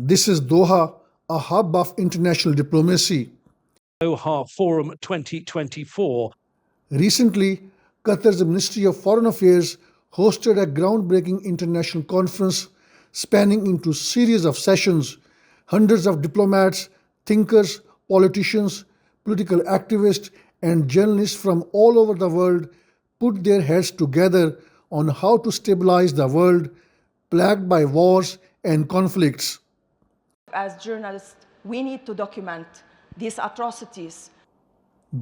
This is Doha, a hub of international diplomacy. Doha Forum 2024. Recently, Qatar's Ministry of Foreign Affairs hosted a groundbreaking international conference spanning into a series of sessions. Hundreds of diplomats, thinkers, politicians, political activists, and journalists from all over the world put their heads together on how to stabilize the world plagued by wars and conflicts. As journalists, we need to document these atrocities.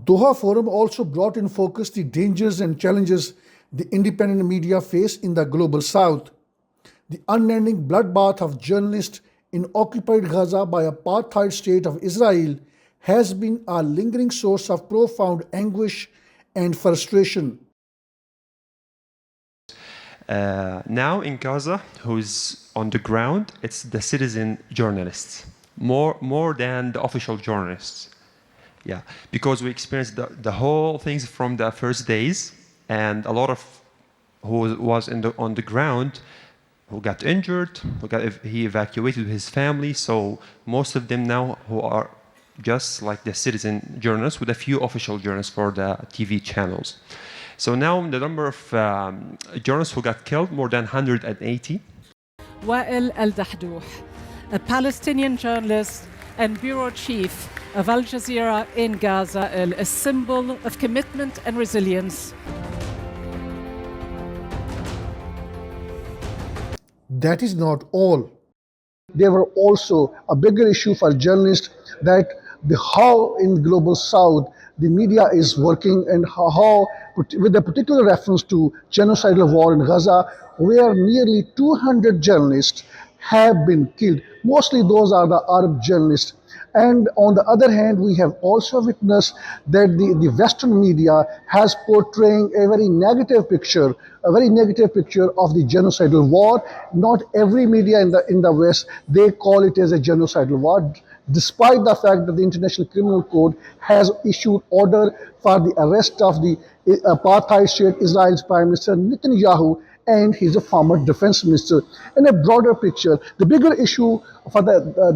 Doha Forum also brought in focus the dangers and challenges the independent media face in the global south. The unending bloodbath of journalists in occupied Gaza by apartheid state of Israel has been a lingering source of profound anguish and frustration. Now in Gaza, who's on the ground, it's the citizen journalists, more than the official journalists. Yeah, because we experienced the whole things from the first days, and a lot of who was on the ground, who got injured, he evacuated with his family. So most of them now who are just like the citizen journalists with a few official journalists for the TV channels. So now the number of journalists who got killed, more than 180. Wael Al-Dahdouh, a Palestinian journalist and bureau chief of Al Jazeera in Gaza, a symbol of commitment and resilience. That is not all. There were also a bigger issue for journalists, that how in global south the media is working, and how with a particular reference to genocidal war in Gaza, where nearly 200 journalists have been killed. Mostly those are the Arab journalists. And on the other hand, we have also witnessed that the Western media has portraying a very negative picture of the genocidal war. Not every media in the West, they call it as a genocidal war, despite the fact that the International Criminal Code has issued order for the arrest of the apartheid state Israel's Prime Minister Netanyahu and he's a former defense minister. In a broader picture, the bigger issue for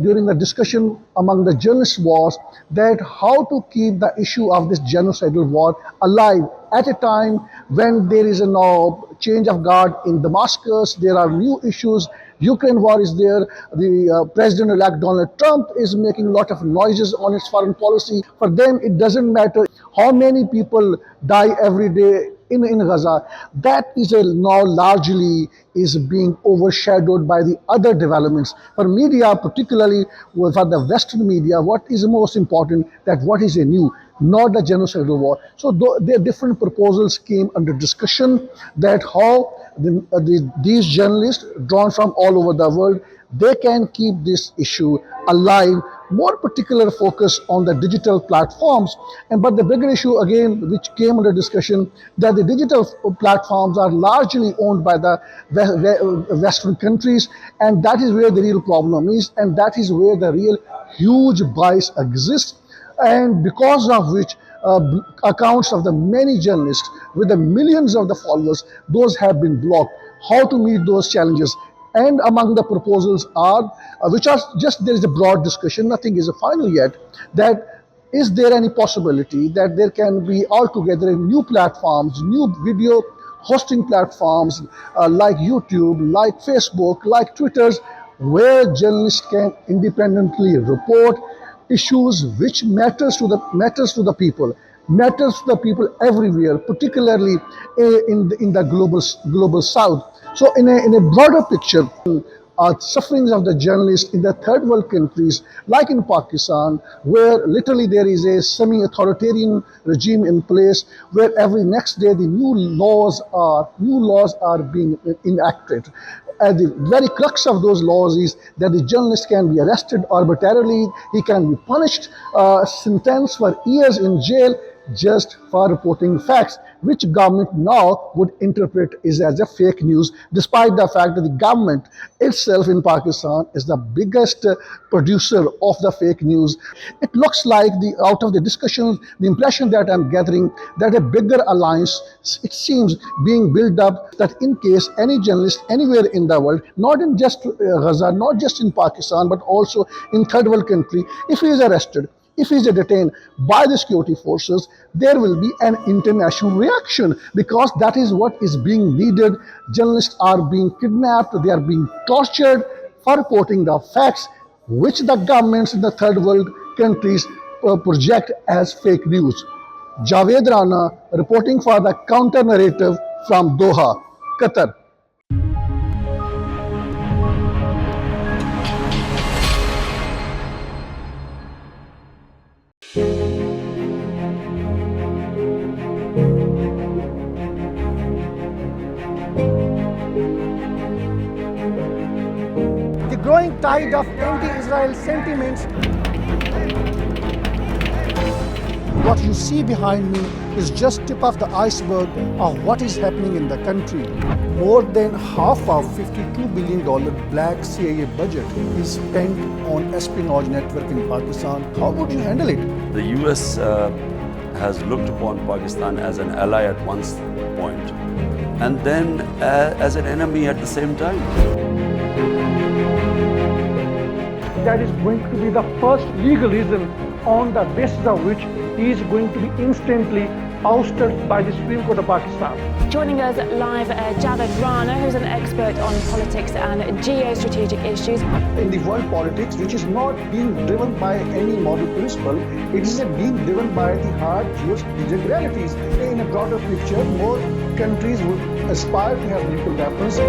during the discussion among the journalists was that how to keep the issue of this genocidal war alive at a time when there is a now change of guard in Damascus. There are new issues. Ukraine war is there. The President-elect Donald Trump is making a lot of noises on its foreign policy. For them, it doesn't matter how many people die every day in Gaza. That is now largely is being overshadowed by the other developments. For media, particularly for the Western media, what is most important, that what is new, not the genocidal war. So their different proposals came under discussion, that how these journalists drawn from all over the world, they can keep this issue alive, more particular focus on the digital platforms. But the bigger issue again, which came under discussion, that the digital platforms are largely owned by the Western countries, and that is where the real problem is, and that is where the real huge bias exists, and because of which accounts of the many journalists with the millions of the followers, those have been blocked. How to meet those challenges? And among the proposals are, which are just, there is a broad discussion, nothing is a final yet, that is there any possibility that there can be altogether new platforms, new video hosting platforms like YouTube, like Facebook, like Twitters, where journalists can independently report issues which matters to the people everywhere, particularly in the global south. So in a broader picture, sufferings of the journalists in the third world countries, like in Pakistan, where literally there is a semi-authoritarian regime in place, where every next day the new laws are being enacted. The very crux of those laws is that the journalist can be arrested arbitrarily, he can be punished, sentenced for years in jail, just for reporting facts, which government now would interpret is as a fake news, despite the fact that the government itself in Pakistan is the biggest producer of the fake news. It looks like out of the discussions, the impression that I'm gathering that a bigger alliance, it seems, being built up, that in case any journalist anywhere in the world, not in just Gaza, not just in Pakistan, but also in third world country, if he is arrested, if he is detained by the security forces, there will be an international reaction, because that is what is being needed. Journalists are being kidnapped, they are being tortured for reporting the facts which the governments in the third world countries project as fake news. Javed Rana reporting for the counter narrative from Doha, Qatar. The growing tide of anti-Israel sentiments. What you see behind me is just tip of the iceberg of what is happening in the country. More than half of $52 billion black CIA budget is spent on espionage network in Pakistan. How would you handle it? The US has looked upon Pakistan as an ally at one point and then as an enemy at the same time. That is going to be the first legalism on the basis of which he is going to be instantly ousted by the Supreme Court of Pakistan. Joining us live, Javed Rana, who's an expert on politics and geo-strategic issues. In the world politics, which is not being driven by any moral principle, it is being driven by the hard geo-strategic realities. In a broader picture, more countries would aspire to have nuclear weapons.